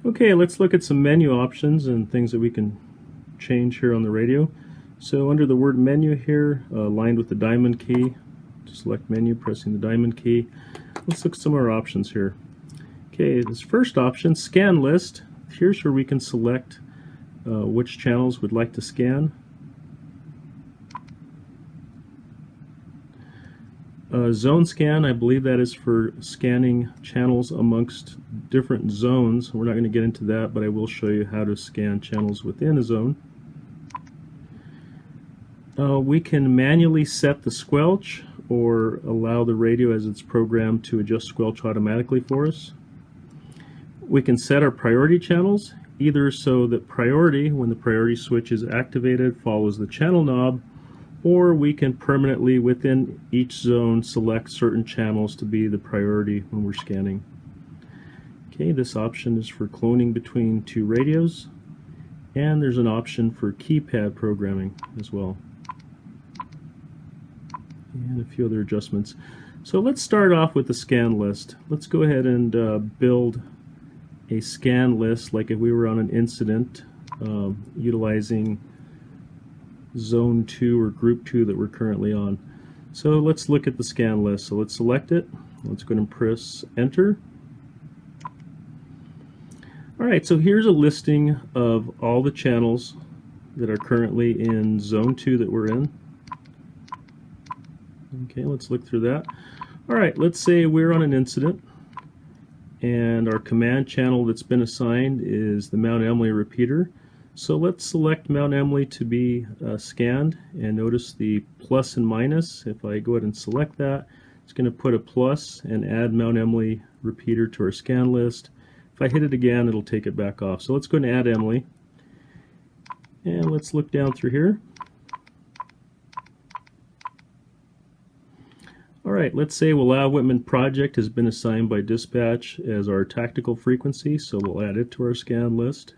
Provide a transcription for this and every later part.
Okay, let's look at some menu options and things that we can change here on the radio. So under the word menu here, aligned with the diamond key, select menu, pressing the diamond key. Let's look at some of our options here. Okay, this first option, scan list. Here's where we can select which channels we'd like to scan. Zone scan, I believe that is for scanning channels amongst different zones. We're not going to get into that, but I will show you how to scan channels within a zone. We can manually set the squelch or allow the radio as it's programmed to adjust squelch automatically for us. We can set our priority channels, either so that priority, when the priority switch is activated, follows the channel knob, or we can permanently within each zone select certain channels to be the priority when we're scanning. Okay, this option is for cloning between two radios, and there's an option for keypad programming as well, and a few other adjustments. So let's start off with the scan list. Let's go ahead and build a scan list like if we were on an incident utilizing Zone 2 or Group 2 that we're currently on. So let's look at the scan list. So let's select it. Let's go ahead and press Enter. Alright, so here's a listing of all the channels that are currently in Zone 2 that we're in. Okay, let's look through that. Alright, let's say we're on an incident and our command channel that's been assigned is the Mount Emily repeater. So let's select Mount Emily to be scanned, and notice the plus and minus. If I go ahead and select that, it's going to put a plus and add Mount Emily repeater to our scan list. If I hit it again, it'll take it back off. So let's go ahead and add Emily. And let's look down through here. Alright, let's say Willow Whitman Project has been assigned by dispatch as our tactical frequency, so we'll add it to our scan list.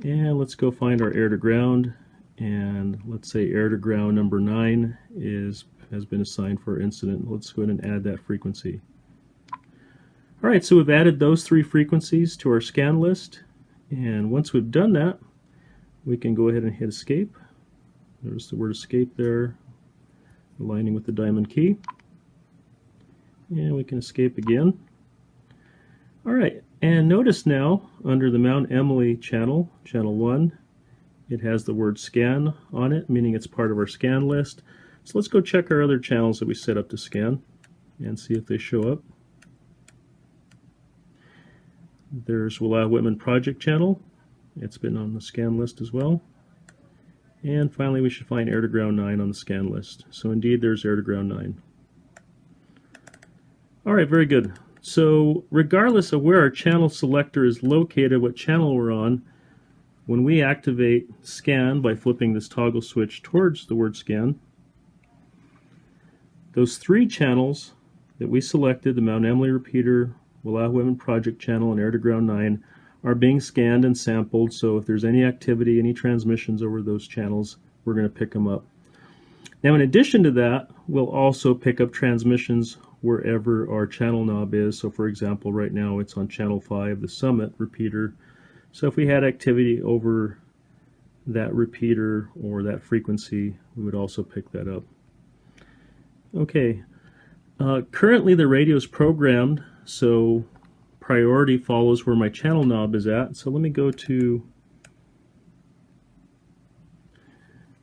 And let's go find our air to ground, and let's say air to ground number 9 has been assigned for our incident. Let's go ahead and add that frequency. Alright, so we've added those three frequencies to our scan list, and once we've done that, we can go ahead and hit escape. Notice the word escape there, aligning with the diamond key. And we can escape again. Alright, and notice now under the Mount Emily channel, channel 1, it has the word scan on it, meaning it's part of our scan list. So let's go check our other channels that we set up to scan and see if they show up. There's Willow Whitman Project channel. It's been on the scan list as well. And finally we should find air to ground 9 on the scan list. So indeed there's air to ground 9. Alright, very good. So regardless of where our channel selector is located, what channel we're on, when we activate scan by flipping this toggle switch towards the word scan, those three channels that we selected, the Mount Emily repeater, Willow Whitman Project channel, and air to ground 9, are being scanned and sampled. So if there's any activity, any transmissions over those channels, we're going to pick them up. Now in addition to that, we'll also pick up transmissions wherever our channel knob is. So for example, right now it's on channel 5, the Summit repeater. So if we had activity over that repeater or that frequency, we would also pick that up. Okay, currently the radio is programmed, so priority follows where my channel knob is at. So let me go to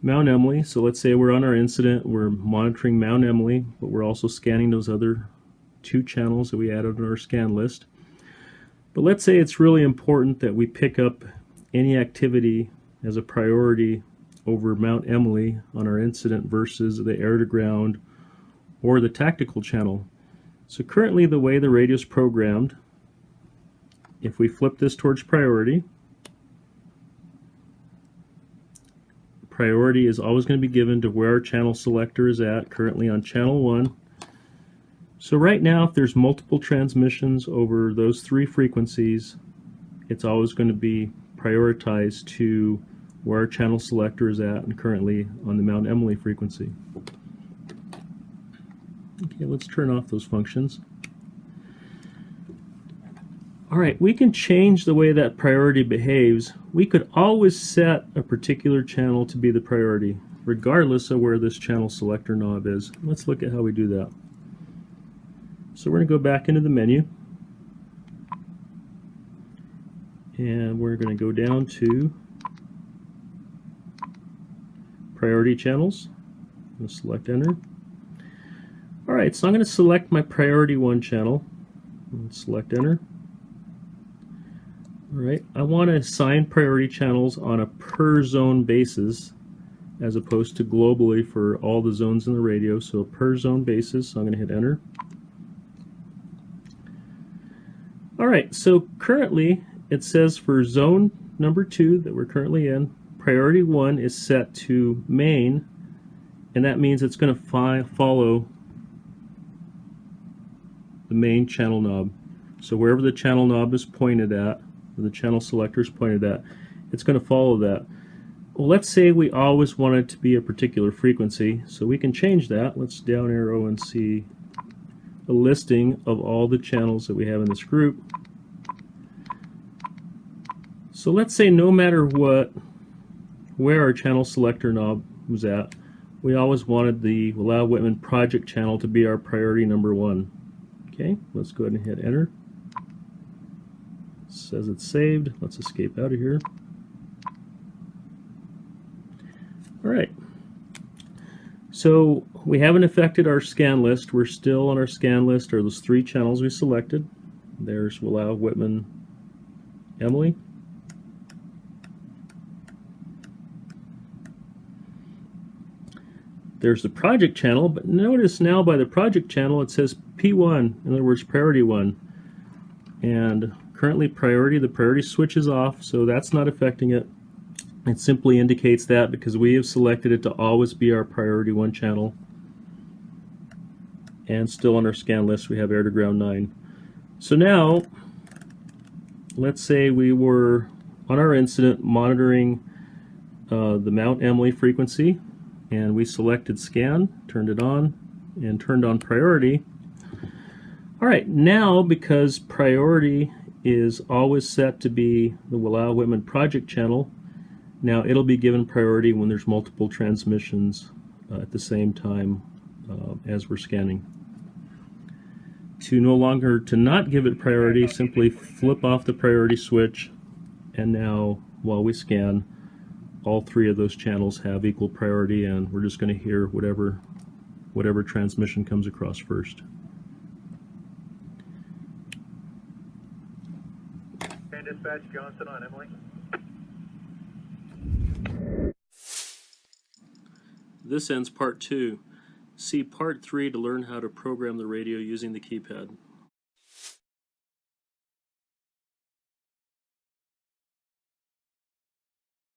Mount Emily. So let's say we're on our incident, we're monitoring Mount Emily, but we're also scanning those other two channels that we added on our scan list. But let's say it's really important that we pick up any activity as a priority over Mount Emily on our incident versus the air to ground or the tactical channel. So currently the way the radio is programmed, if we flip this towards priority, priority is always going to be given to where our channel selector is at, currently on channel 1. So right now, if there's multiple transmissions over those three frequencies, it's always going to be prioritized to where our channel selector is at, and currently on the Mount Emily frequency. Okay, let's turn off those functions. Alright, we can change the way that priority behaves. We could always set a particular channel to be the priority, regardless of where this channel selector knob is. Let's look at how we do that. So we're going to go back into the menu, and we're going to go down to Priority Channels. I'm going to select Enter. Alright, so I'm going to select my Priority 1 channel, and select Enter. Alright, I want to assign priority channels on a per zone basis as opposed to globally for all the zones in the radio, so a per zone basis. So I'm going to hit Enter. Alright, so currently it says for zone number 2 that we're currently in, priority 1 is set to main, and that means it's going to follow the main channel knob. So wherever the channel knob is pointed at, the channel selector is pointed at, it's going to follow that. Well, let's say we always want it to be a particular frequency, so we can change that. Let's down arrow and see a listing of all the channels that we have in this group. So let's say no matter where our channel selector knob was at, we always wanted the Allow Whitman project channel to be our priority number 1. Okay, let's go ahead and hit Enter. It says it's saved. Let's escape out of here. Alright, so we haven't affected our scan list. We're still on our scan list, are those 3 channels we selected. There's Allow Whitman Emily. There's the project channel, but notice now by the project channel it says P1, in other words priority 1. And currently the priority switch is off, so that's not affecting it. It simply indicates that because we have selected it to always be our priority 1 channel. And still on our scan list we have air to ground 9. So now, let's say we were on our incident monitoring the Mount Emily frequency, and we selected scan, turned it on, and turned on priority. Alright, now because priority is always set to be the Allow Whitman project channel, now it'll be given priority when there's multiple transmissions at the same time as we're scanning. To not give it priority, simply flip off the priority switch, and now while we scan, all 3 of those channels have equal priority, and we're just going to hear whatever transmission comes across first. And dispatch Johnson on Emily. This ends part 2. See part 3 to learn how to program the radio using the keypad.